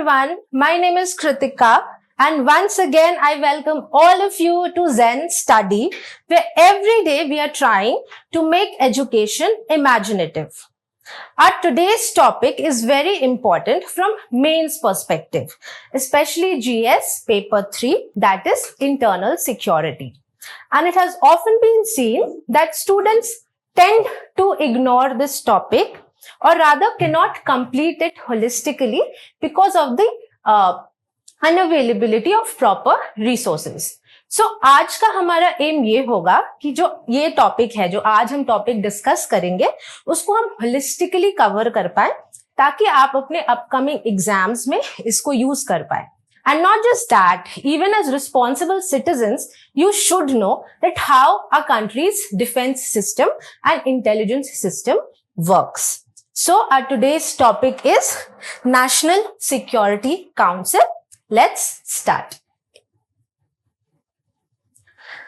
everyone, my name is Kritika and once again I welcome all of you to Zen Study, where every day we are trying to make education imaginative. Our today's topic is very important from mains perspective, especially GS paper 3, that is internal security. And it has often been seen that students tend to ignore this topic or rather cannot complete it holistically because of the unavailability of proper resources. So आज का हमारा M ये होगा कि जो ये topic है, जो आज हम टॉपिक डिस्कस करेंगे, उसको हम होलिस्टिकली कवर कर पाए ताकि आप अपने अपकमिंग एग्जाम्स में इसको यूज कर पाए. And not just that, even as responsible citizens, you should know that how our country's defense system and intelligence system works. So our today's topic is National Security Council. Let's start.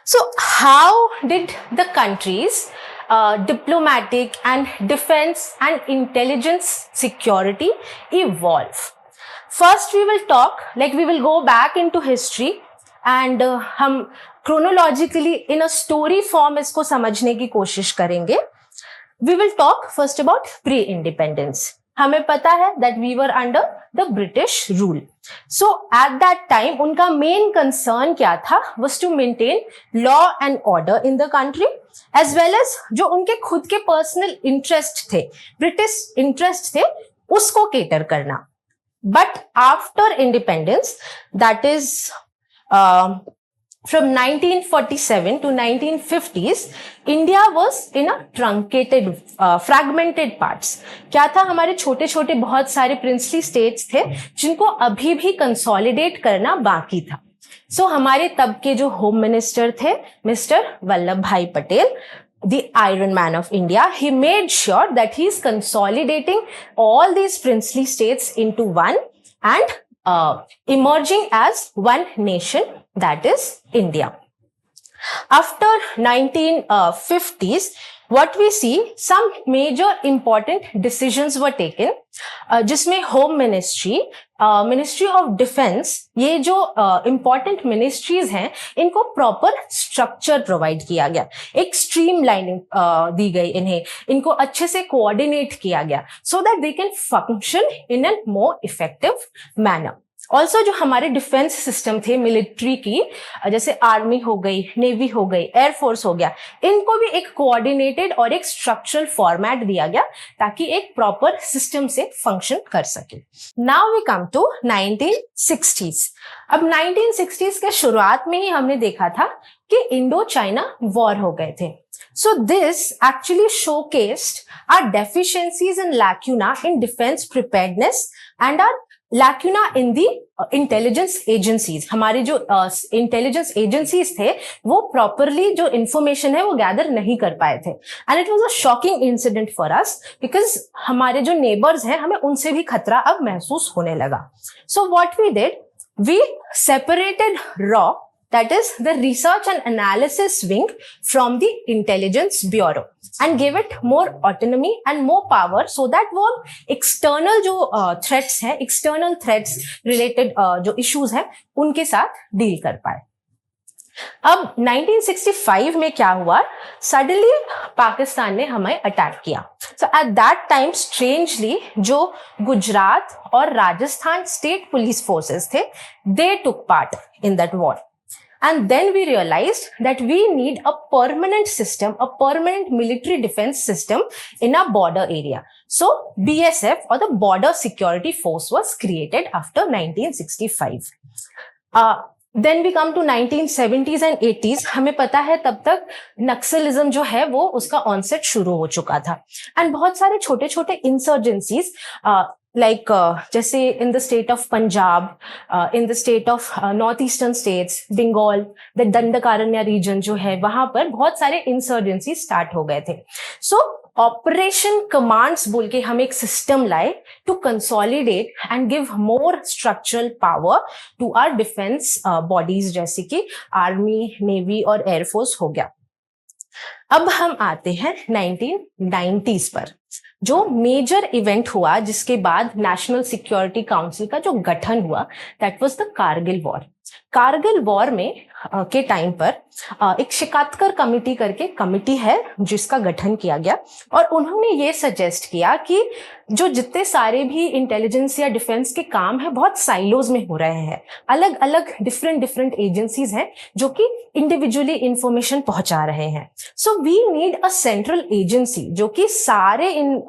So how did the country's diplomatic and defense and intelligence security evolve? First, we will talk, we will go back into history and हम chronologically in a story form इसको समझने की कोशिश करेंगे. We will talk first about pre-independence. हमें पता है that we were under the British rule. So at that time, उनका main concern क्या था was to maintain law and order in the country as well as जो उनके खुद के personal interest थे, British interest थे, उसको cater करना. But after independence, that is from 1947 to 1950s, India was in a truncated, fragmented parts. क्या था, हमारे छोटे छोटे बहुत सारे princely states थे जिनको अभी भी consolidate करना बाकी था. So हमारे तब के जो home minister थे, Mr. वल्लभ भाई Patel, the Iron Man of India, he made sure that he is consolidating all these princely states into one and emerging as one nation, that is India. After 1950s, what we see, some major important decisions were taken, जिसमें home ministry, ministry of defence, ये जो important ministries हैं, इनको proper structure provide किया गया, एक streamlining दी गई इन्हें, इनको अच्छे से कोऑर्डिनेट किया गया so that they can function in an more effective manner. Also जो हमारे डिफेंस सिस्टम थे मिलिट्री की, जैसे आर्मी हो गई, नेवी हो गई, एयरफोर्स हो गया, इनको भी एक कोऑर्डिनेटेड और एक स्ट्रक्चरल फॉर्मेट दिया गया ताकि एक प्रॉपर सिस्टम से फंक्शन कर सके. Now we come to 1960s. अब 1960s के शुरुआत में ही हमने देखा था कि इंडो चाइना वॉर हो गए थे. So this actually showcased our deficiencies and lacuna in defense preparedness and our lacuna in the intelligence agencies. हमारे जो intelligence agencies थे वो properly जो information है वो gather नहीं कर पाए थे. And it was a shocking incident for us because हमारे जो neighbors हैं हमें उनसे भी खतरा अब महसूस होने लगा. So what we did, we separated RAW, that is the research and analysis wing, from the intelligence bureau and gave it more autonomy and more power so that वो external जो threats हैं, external threats related जो issues हैं उनके साथ deal कर पाए. अब 1965 में क्या हुआ, सडनली पाकिस्तान ने हमें अटैक किया. So at that time, strangely, जो गुजरात और राजस्थान स्टेट पुलिस फोर्सेस थे, they took part in that war. And then we realized that we need a permanent system, a permanent military defense system in our border area. So BSF, or the Border Security Force, was created after 1965. Then we come to 1970s and 80s. हमें पता है तब तक नक्सलिज्म जो है वो उसका onset शुरू हो चुका था. एंड बहुत सारे छोटे छोटे इंसर्जेंसीज जैसे in the state of Punjab, in the state of northeastern states, Bengal, the Dandakaranya region जो है वहां पर बहुत सारे इंसर्जेंसी स्टार्ट हो गए थे. सो ऑपरेशन कमांड्स बोल के हम एक सिस्टम लाए to consolidate and give more structural power to our defence bodies जैसे कि आर्मी, नेवी और एयरफोर्स हो गया. अब हम आते हैं 1990s पर, जो मेजर इवेंट हुआ जिसके बाद नेशनल सिक्योरिटी काउंसिल का जो गठन हुआ, that was the Kargil war. Kargil war में के टाइम पर एक शिकातकर कमेटी करके कमेटी है जिसका गठन किया गया, और उन्होंने ये सजेस्ट किया कि जो जितने सारे भी इंटेलिजेंस या डिफेंस के काम है बहुत साइलोज में हो रहे हैं, अलग अलग डिफरेंट एजेंसीज हैं जो कि इंडिविजुअली इंफॉर्मेशन पहुंचा रहे हैं। So we need a central agency जो कि सारे इन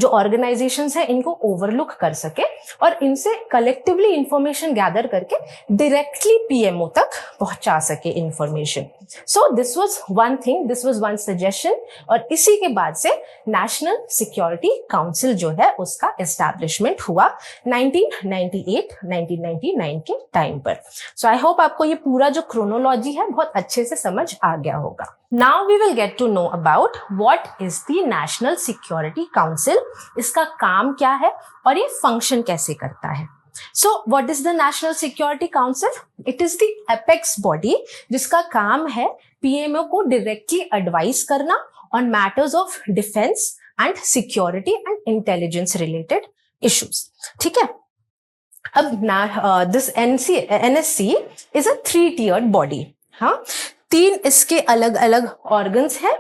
जो ऑर्गेनाइजेशंस हैं इनको ओवरलुक कर सके और इनसे कलेक्टिवली इंफॉर्मेशन गैदर करके डायरेक्टली पीएमओ तक पहुंचा सके information. So this was one thing, this was one suggestion, और इसी के बाद से नेशनल सिक्योरिटी काउंसिल जो है उसका एस्टैब्लिशमेंट हुआ 1998-1999 के टाइम पर। सो आई होप आपको ये पूरा जो क्रोनोलॉजी है बहुत अच्छे से समझ आ गया होगा। Now we will get to know about what is the national security council, इसका काम क्या है और ये फंक्शन कैसे करता है। So, what is the National Security Council? It is the apex body जिसका काम है PMO को directly advise करना on matters of defense and security and intelligence related issues. ठीक है? अब this NSC is a 3-tiered body. हाँ, 3 इसके अलग अलग organs हैं,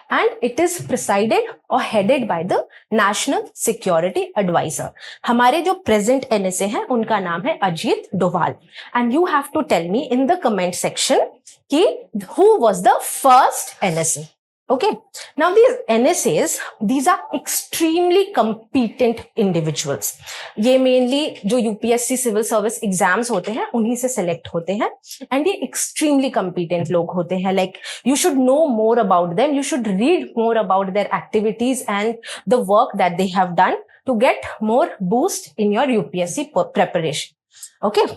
and it is presided or headed by the National Security Advisor. हमारे जो present NSA हैं उनका नाम है Ajit Doval, and you have to tell me in the comment section कि who was the first NSA. Okay, now these NSAs, these are extremely competent individuals. ये mainly जो UPSC civil service exams होते हैं उन्हीं से select होते हैं, and ये extremely competent लोग होते हैं. Like you should know more about them, you should read more about their activities and the work that they have done to get more boost in your UPSC preparation. Okay.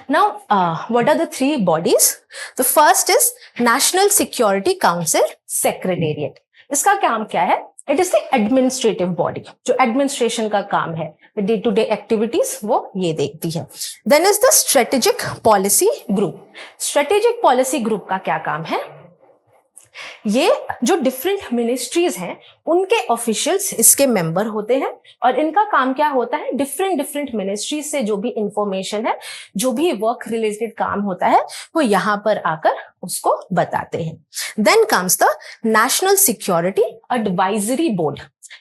Now, what are the 3 bodies? The first is National Security Council Secretariat. इसका काम क्या है? It is the administrative body, जो administration का काम है, the day-to-day activities वो ये देखती है. Then is the Strategic Policy Group. Strategic Policy Group का क्या काम है? ये जो डिफरेंट मिनिस्ट्रीज हैं उनके ऑफिशियल्स इसके मेंबर होते हैं, और इनका काम क्या होता है, डिफरेंट मिनिस्ट्रीज से जो भी इंफॉर्मेशन है, जो भी वर्क रिलेटेड काम होता है वो यहाँ पर आकर उसको बताते हैं. Then comes the national security advisory board.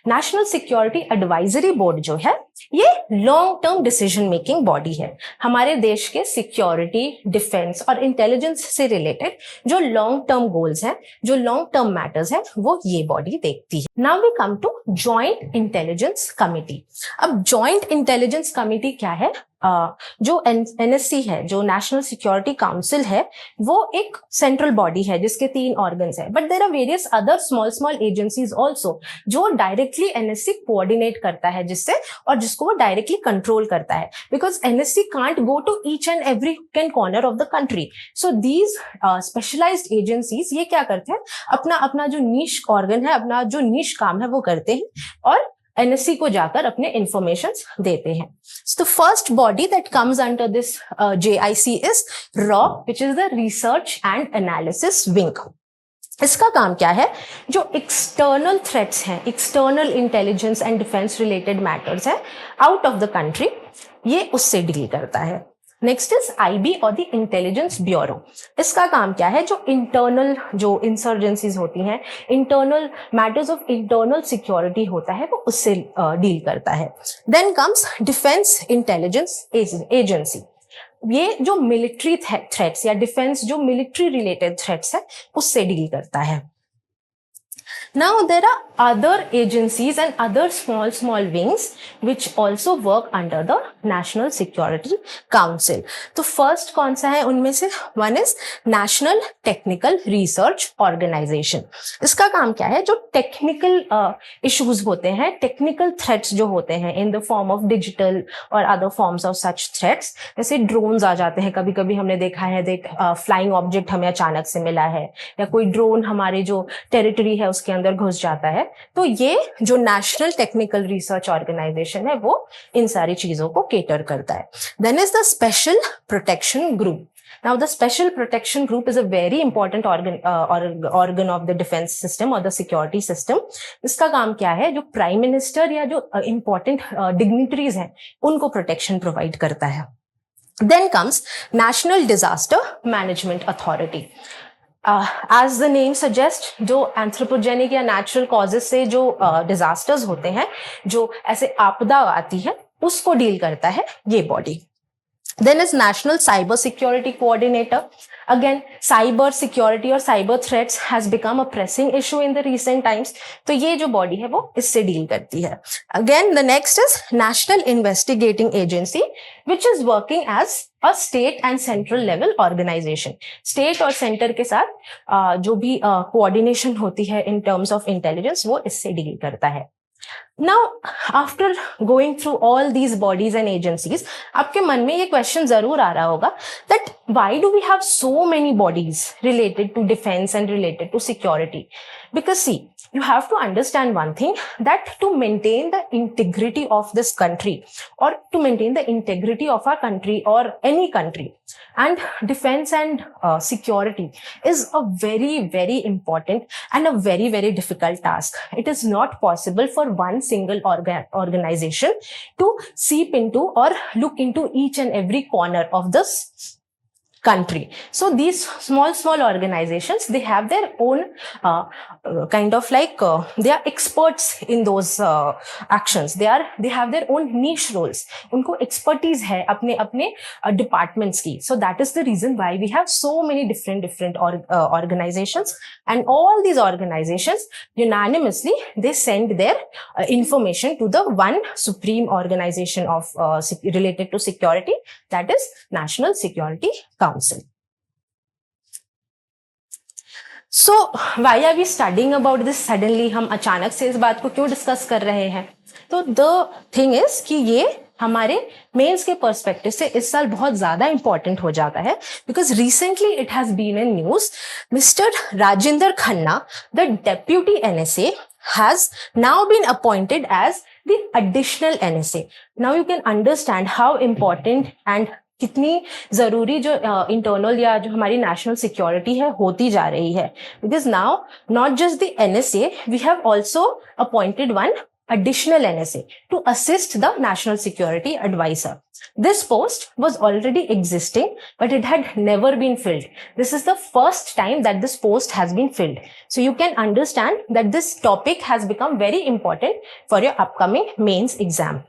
National security advisory board जो है ये long term decision making body है. हमारे देश के सिक्योरिटी, डिफेंस और इंटेलिजेंस से रिलेटेड जो लॉन्ग टर्म गोल्स हैं, जो लॉन्ग टर्म मैटर्स हैं, वो ये बॉडी देखती है. Now we come to joint intelligence committee. अब जॉइंट इंटेलिजेंस कमिटी क्या है? जो NSC है, जो नेशनल सिक्योरिटी काउंसिल है, वो एक सेंट्रल बॉडी है जिसके 3 ऑर्गन्स हैं, but there are various other small agencies also जो डायरेक्टली NSC कोऑर्डिनेट करता है जिससे, और जिसको वो डायरेक्टली कंट्रोल करता है, because NSC can't go to each and every corner of the country. So these specialised agencies ये क्या करते हैं, अपना जो नीश ऑर्गन है, अपना जो नीश काम है वो करते हैं और NSC को जाकर अपने इंफॉर्मेशन देते हैं. So the first body that comes under this JIC is RAW, which is the Research and Analysis Wing. इसका काम क्या है, जो एक्सटर्नल थ्रेट्स हैं, external intelligence and defence related matters हैं आउट ऑफ द कंट्री, ये उससे डील करता है. नेक्स्ट इज IB और द इंटेलिजेंस ब्यूरो. इसका काम क्या है, जो इंटरनल जो इंसर्जेंसीज होती हैं, internal matters of internal security होता है, वो उससे डील करता है. Then comes defence intelligence agency. ये जो मिलिट्री थ्रेट्स या डिफेंस जो मिलिट्री रिलेटेड थ्रेट्स है उससे डील करता है. Now there are other agencies and other small wings which also work under the National Security Council. तो first कौन सा है उनमें से? One is National Technical Research Organization. इसका काम क्या है, जो टेक्निकल issues होते हैं, टेक्निकल थ्रेट्स जो होते हैं in the form of digital और other forms of such threats, जैसे ड्रोन्स आ जाते हैं, कभी कभी हमने देखा है फ्लाइंग ऑब्जेक्ट हमें अचानक से मिला है, या कोई ड्रोन हमारे जो टेरिटरी है उसके अंदर घुस जाता है, तो ये जो नेशनल टेक्निकल रिसर्च ऑर्गेनाइजेशन है वो इन सारी चीजों को केटर करता है. Then is the special protection group. Now, the Special Protection Group is a very important organ of the defense system or the security system. इसका काम क्या है? जो प्राइम मिनिस्टर या जो important dignitaries हैं, उनको protection provide करता है. Then comes National Disaster Management Authority. As the name suggests, जो anthropogenic या natural causes से जो disasters होते हैं, जो ऐसे आपदा आती है, उसको deal करता है ये body. Then is National Cyber Security Coordinator. Again, cyber security और cyber threats has become a pressing issue in the recent times. तो ये जो body है वो इससे deal करती है. Again, the next is National Investigating Agency, which is working as a state and central level organization. State और center के साथ जो भी coordination होती है in terms of intelligence वो इससे deal करता है. Now, after going through all these bodies and agencies, आपके मन में ये question जरूर आ रहा होगा that why do we have so many bodies related to defense and related to security? Because see, you have to understand one thing, that to maintain the integrity of this country or to maintain the integrity of our country or any country, and defense and security is a very, very important and a very, very difficult task. It is not possible for one single organization to seep into or look into each and every corner of this country. So these small organizations, they have their own kind of like they are experts in those actions. They have their own niche roles. उनको expertise है अपने departments की. So that is the reason why we have so many different organizations, and all these organizations unanimously they send their information to the one supreme organization of related to security, that is National Security Council. So why are we studying about this suddenly? हम अचानक से इस बात को क्यों discuss कर रहे हैं? तो the thing is कि ये हमारे मेंस के पर्सपेक्टिव से इस साल बहुत ज्यादा इंपॉर्टेंट हो जाता है, because recently it has been in news, mister Rajendra Khanna, the deputy NSA, has now been appointed as the additional NSA. Now you can understand how important and कितनी जरूरी जो इंटरनल या जो हमारी नेशनल सिक्योरिटी है होती जा रही है. Because now not just the NSA, we have also appointed one additional NSA to assist the National Security Advisor. This post was already existing, but it had never been filled. This is the first time that this post has been filled. So you can understand that this topic has become very important for your upcoming mains exam.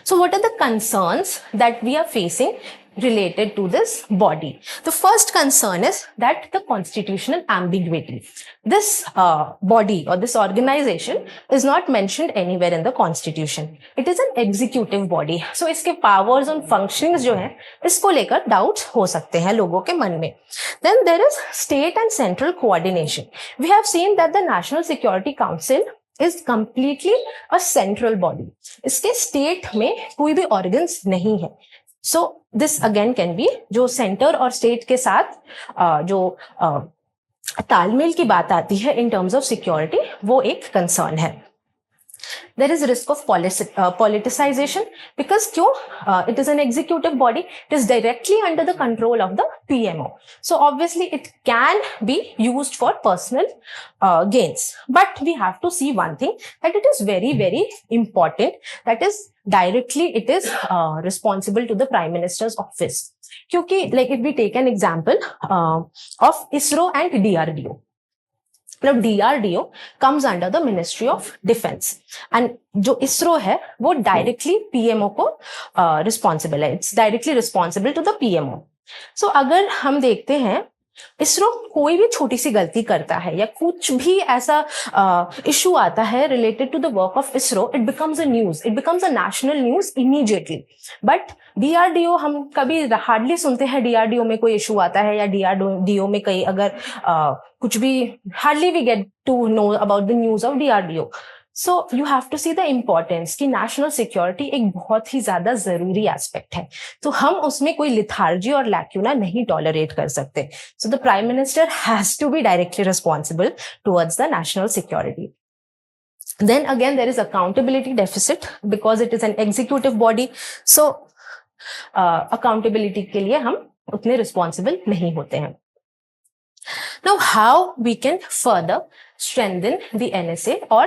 So what are the concerns that we are facing related to this body? The first concern is that the constitutional ambiguity. This body or this organization is not mentioned anywhere in the constitution. It is an executive body. So इसके powers and functionings जो हैं, इसको लेकर doubts हो सकते हैं लोगों के मन में. Then there is state and central coordination. We have seen that the National Security Council is completely a central body. इसके state में कोई भी organs नहीं है. So this again can be, जो सेंटर और स्टेट के साथ जो तालमेल की बात आती है in terms of security, वो एक concern है. There is risk of politicization because क्यों? It is an executive body. It is directly under the control of the PMO. So obviously it can be used for personal gains. But we have to see one thing, that it is very, very important. That is directly it is responsible to the Prime Minister's office. क्योंकि like if we take an example of ISRO and DRDO. Now DRDO comes under the Ministry of Defense, and जो ISRO है वो directly PMO को responsible है. It's directly responsible to the PMO. So अगर हम देखते हैं इसरो कोई भी छोटी सी गलती करता है या कुछ भी ऐसा इशू आता है related to the work of ISRO, it becomes a news, it becomes a national news immediately. But DRDO हम कभी हार्डली सुनते हैं डीआरडीओ में कोई इशू आता है या डीआरडीओ में कहीं अगर कुछ भी, hardly we get to know about the news of DRDO. So you have to see the importance कि नेशनल सिक्योरिटी एक बहुत ही ज्यादा जरूरी एस्पेक्ट है, तो हम उसमें कोई लिथार्जी और लैक्यूना नहीं टॉलरेट कर सकते. So the prime minister has to be directly responsible towards the national security. Then again there is accountability deficit because it is an executive body. So accountability के लिए हम उतने रिस्पॉन्सिबल नहीं होते हैं. Now, how we can further strengthen the NSA, or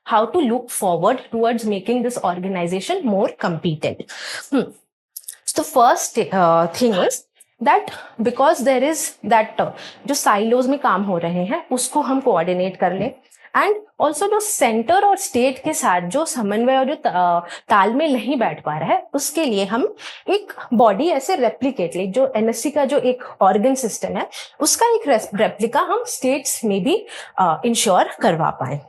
how to look forward towards making this organization more competent? So the first thing is that because there is that जो silos में काम हो रहे हैं उसको हम coordinate कर लें, एंड ऑल्सो जो सेंटर और स्टेट के साथ जो समन्वय और जो तालमेल नहीं बैठ पा रहा है उसके लिए हम एक बॉडी ऐसे रेप्लिकेट ले, जो एनएससी का जो एक ऑर्गन सिस्टम है उसका एक रेप्लिका हम स्टेट्स में भी इंश्योर करवा पाए.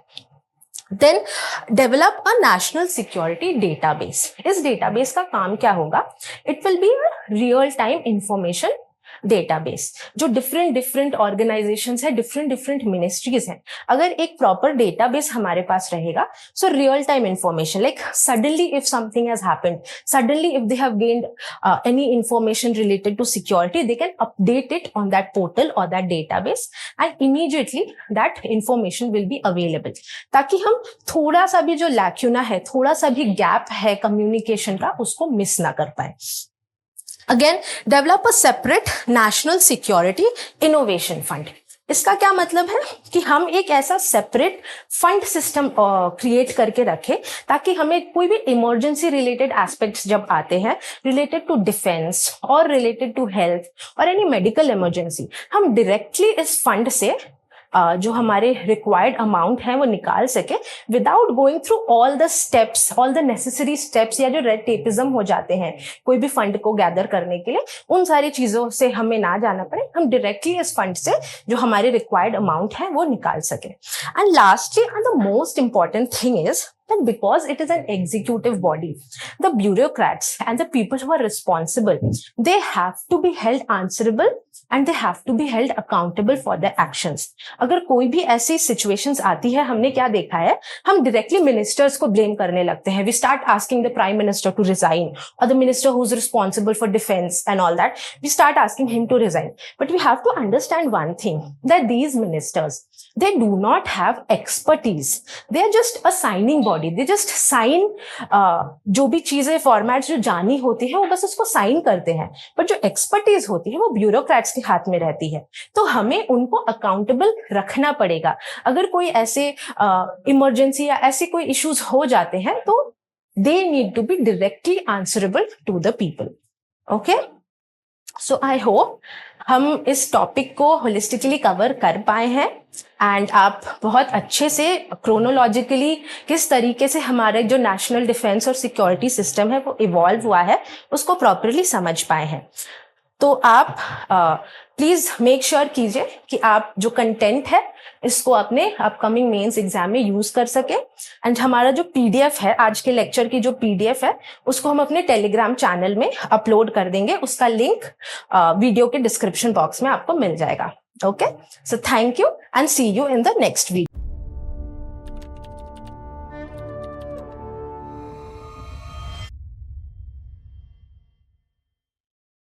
Then develop a national security database. इस डेटाबेस का काम क्या होगा? It will be a real time information database. जो डिफरेंट ऑर्गेनाइजेशंस है, डिफरेंट मिनिस्ट्रीज हैं, अगर एक प्रॉपर डेटाबेस हमारे पास रहेगा, so real time information, like suddenly if something has happened, suddenly if they have gained any information related to security, they can update it on that portal और that database and immediately that information will be available, ताकि हम थोड़ा सा भी जो lacuna है, थोड़ा सा भी गैप है कम्युनिकेशन का, उसको मिस ना कर पाए. Again, develop a separate national security innovation fund. इसका क्या मतलब है कि हम एक ऐसा सेपरेट फंड सिस्टम क्रिएट करके रखें ताकि हमें कोई भी इमरजेंसी रिलेटेड एस्पेक्ट्स जब आते हैं रिलेटेड टू डिफेंस और रिलेटेड टू हेल्थ और एनी मेडिकल इमरजेंसी, हम डायरेक्टली इस फंड से जो हमारे रिक्वायर्ड अमाउंट है वो निकाल सके without going through all the steps, all the necessary steps, या जो रेड टेपिज्म हो जाते हैं कोई भी फंड को गैदर करने के लिए, उन सारी चीजों से हमें ना जाना पड़े, हम डायरेक्टली इस फंड से जो हमारे रिक्वायर्ड अमाउंट है वो निकाल सके. And lastly and the most important thing is that because it is an executive body, the bureaucrats and the people who are responsible, they have to be held answerable and they have to be held accountable for their actions. अगर कोई भी ऐसी situations आती है, हमने क्या देखा है, हम directly ministers को blame करने लगते हैं. We start asking the prime minister to resign, or the minister who's responsible for defense and all that, we start asking him to resign. But we have to understand one thing, that these ministers, they do not have expertise. They are just a signing body. They just sign जो भी चीजें formats जो जानी होती है वो बस उसको साइन करते हैं, पर जो एक्सपर्टीज होती है वो ब्यूरोक्रेट्स के हाथ में रहती है. तो हमें उनको अकाउंटेबल रखना पड़ेगा. अगर कोई ऐसे इमरजेंसी या ऐसे कोई इश्यूज हो जाते हैं तो they need to be directly answerable to the people. Okay? So I hope हम इस टॉपिक को होलिस्टिकली कवर कर पाए हैं एंड आप बहुत अच्छे से क्रोनोलॉजिकली किस तरीके से हमारे जो नेशनल डिफेंस और सिक्योरिटी सिस्टम है वो इवॉल्व हुआ है उसको प्रॉपरली समझ पाए हैं. तो आप प्लीज मेक श्योर कीजिए कि आप जो कंटेंट है इसको अपने अपकमिंग मेंस एग्जाम में यूज कर सके. एंड हमारा जो पीडीएफ है, आज के लेक्चर की जो पीडीएफ है, उसको हम अपने टेलीग्राम चैनल में अपलोड कर देंगे. उसका लिंक वीडियो के डिस्क्रिप्शन बॉक्स में आपको मिल जाएगा. Okay, so thank you and see you in the next video.